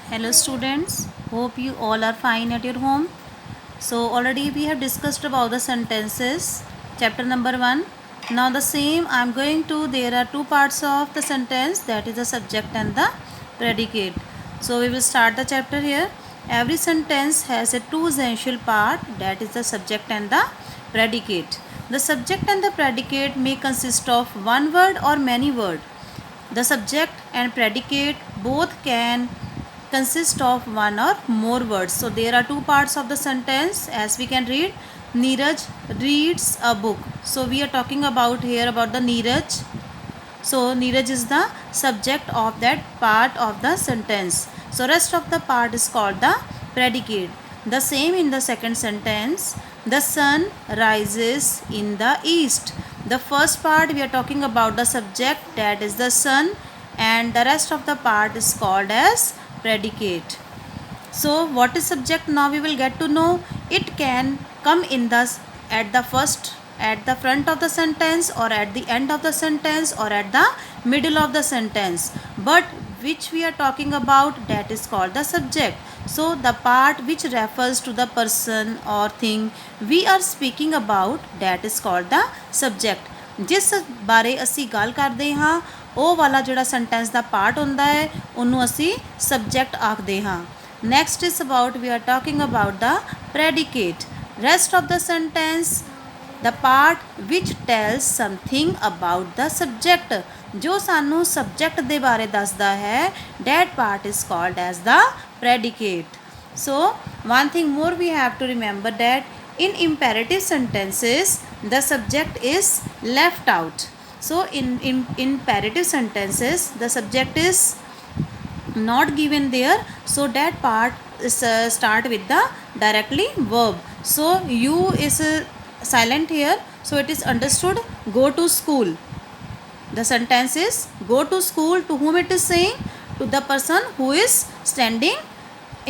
Hello students, hope you all are fine at your home. So already we have discussed about the sentences, chapter number 1. Now the same I am going to, there are two parts of the sentence, that is the subject and the predicate. So we will start the chapter here. Every sentence has a two essential part, that is the subject and the predicate. The subject and the predicate may consist of one word or many words. The subject and predicate both can consist of one or more words. So there are two parts of the sentence as we can read. Neeraj reads a book. So we are talking about here about the Neeraj. So Neeraj is the subject of that part of the sentence. So rest of the part is called the predicate. The same in the second sentence. The sun rises in the east. The first part we are talking about the subject, that is the sun, and the rest of the part is called as predicate. So what is subject? Now we will get to know. It can come in the at the first, at the front of the sentence, or at the end of the sentence, or at the middle of the sentence, but which we are talking about, that is called the subject. So the part which refers to the person or thing we are speaking about, that is called the subject. ਜਿਸ ਬਾਰੇ ਅਸੀਂ ਗੱਲ ਕਰਦੇ ਹਾਂ ਉਹ ਵਾਲਾ ਜਿਹੜਾ sentence ਦਾ part ਹੁੰਦਾ ਹੈ ਉਹਨੂੰ ਅਸੀਂ ਸਬਜੈਕਟ ਆਖਦੇ ਹਾਂ. Next is about, we are talking about the predicate. Rest of the sentence, the part which tells something about the subject. जो सानू subject दे बारे दसदा है, that part is called as the predicate. So one thing more we have to remember, that in imperative sentences the subject is left out. So in imperative sentences the subject is not given there, so that part is start with the directly verb. So you is silent here, so it is understood go to school. The sentence is go to school. To whom it is saying? To the person who is standing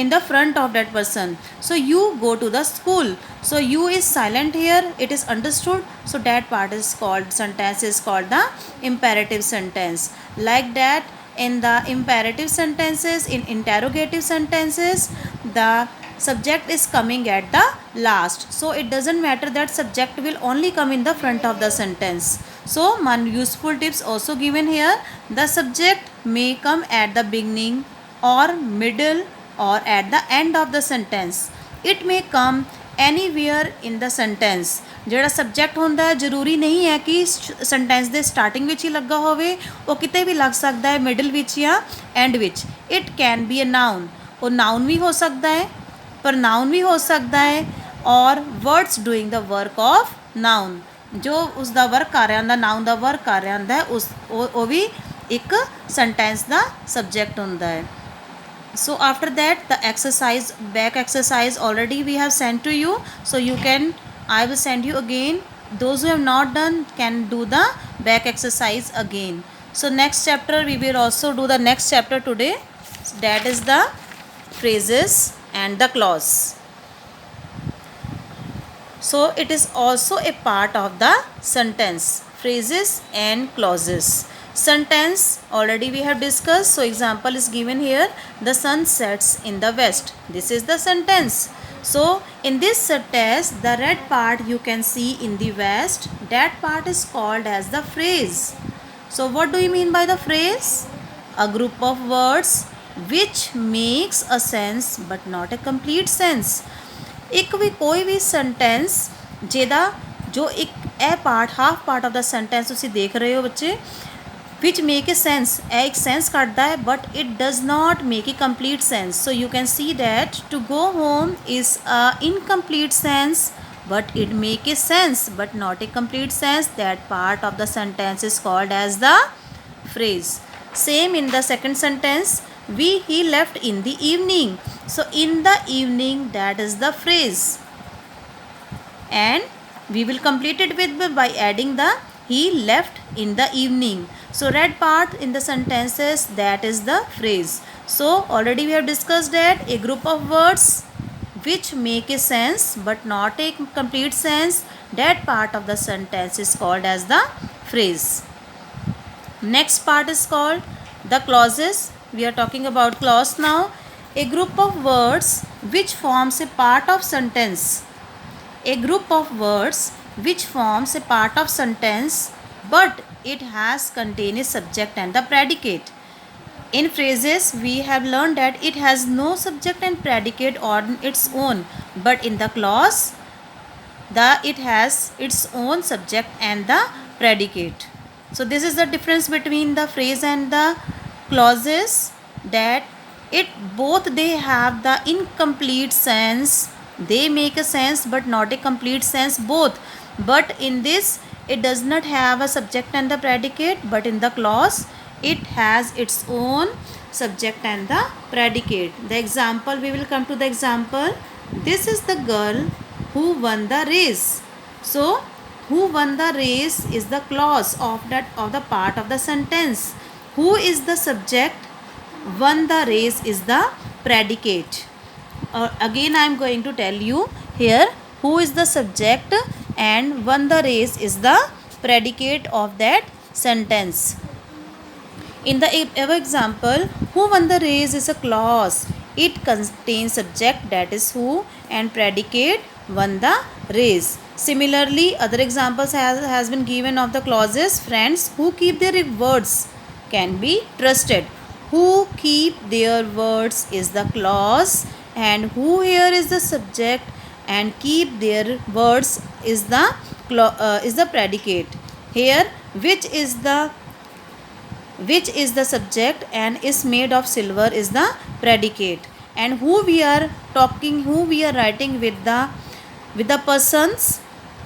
in the front of that person. So you go to the school. So you is silent here, it is understood, so that part is called, sentence is called the imperative sentence. Like that, in the imperative sentences, in interrogative sentences, the subject is coming at the last. So it doesn't matter that subject will only come in the front of the sentence. So one useful tips also given here. The subject may come at the beginning or middle or at the end of the sentence. It may come anywhere in the sentence. ਜਿਹੜਾ subject ਹੁੰਦਾ ਹੈ ਜ਼ਰੂਰੀ ਨਹੀਂ ਹੈ ਕਿ sentence ਦੇ starting ਵਿੱਚ ਹੀ ਲੱਗਾ ਹੋਵੇ, ਉਹ ਕਿਤੇ ਵੀ ਲੱਗ ਸਕਦਾ ਹੈ, ਮਿਡਲ ਵਿੱਚ ਜਾਂ ਐਂਡ ਵਿੱਚ. It can be a noun. ਉਹ ਨਾउन ਵੀ ਹੋ ਸਕਦਾ ਹੈ, ਪ੍ਰਨਾउन ਵੀ ਹੋ ਸਕਦਾ ਹੈ, ਔਰ words doing the work of noun. ਜੋ ਉਸ ਦਾ ਵਰਕ ਕਰ ਰਿਹਾ ਹੁੰਦਾ, ਨਾउन ਦਾ ਵਰਕ ਕਰ ਰਿਹਾ ਹੁੰਦਾ, ਉਹ ਵੀ ਇੱਕ ਸੈਂਟੈਂਸ ਦਾ ਸਬਜੈਕਟ ਹੁੰਦਾ ਹੈ. So after that, the exercise, back exercise already we have sent to you, so you can, I will send you again. Those who have not done can do the back exercise again. So next chapter we will also do the next chapter today, that is the phrases and the clause. So it is also a part of the sentence, phrases and clauses. Sentence already we have discussed. So example is given here, the sun sets in the west. This is the sentence. So in this sentence, the red part you can see in the west, that part is called as the phrase. So what do you mean by the phrase? A group of words which makes a sense but not a complete sense. ਇੱਕ ਵੀ ਕੋਈ ਵੀ sentence ਜਿਹਦਾ ਜੋ ਇੱਕ ਇਹ part, half part of the sentence ਤੁਸੀਂ ਦੇਖ ਰਹੇ ਹੋ ਬੱਚੇ, which make a sense, एक sense करता है, but it does not make a complete sense. So you can see that to go home is a incomplete sense, but it make a sense but not a complete sense. That part of the sentence is called as the phrase. Same in the second sentence, he left in the evening. So in the evening, that is the phrase, and we will complete it with by adding the he left in the evening. So red part in the sentences, that is the phrase. So already we have discussed that a group of words which make a sense but not a complete sense, that part of the sentence is called as the phrase. Next part is called the clauses. We are talking about clause now. A group of words which forms a part of sentence. A group of words which forms a part of sentence, but it has contained a subject and the predicate. In phrases, we have learned that it has no subject and predicate on its own, but in the clause, it has its own subject and the predicate. So this is the difference between the phrase and the clauses, that it both they have the incomplete sense, they make a sense but not a complete sense both. But in this, it does not have a subject and the predicate, but in the clause it has its own subject and the predicate. The example, we will come to the example. This is the girl who won the race. So who won the race is the clause of the part of the sentence. Who is the subject, won the race is the predicate. Again I am going to tell you here, who is the subject and won the race is the predicate of that sentence. In the above example, who won the race is a clause. It contains subject, that is who, and predicate, won the race. Similarly, other examples has been given of the clauses. Friends who keep their words can be trusted. Who keep their words is the clause, and who here is the subject and keep their words is the predicate. Here which is the subject and is made of silver is the predicate. And who we are writing with the persons,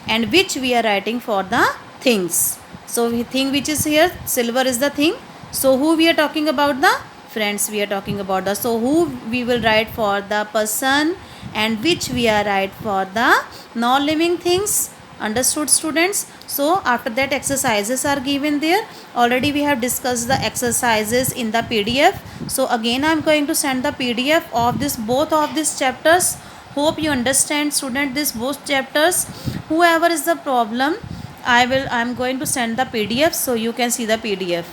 and which we are writing for the things. So we think which is here, silver is the thing. So who we are talking about, the friends we are talking about the. So who we will write for the person, and which we are write for the non-living things. Understood, students? So after that, exercises are given there. Already we have discussed the exercises in the PDF. So again I am going to send the PDF of both of these chapters. Hope you understand, student, this both chapters. Whoever is the problem, I am going to send the PDF so you can see the PDF.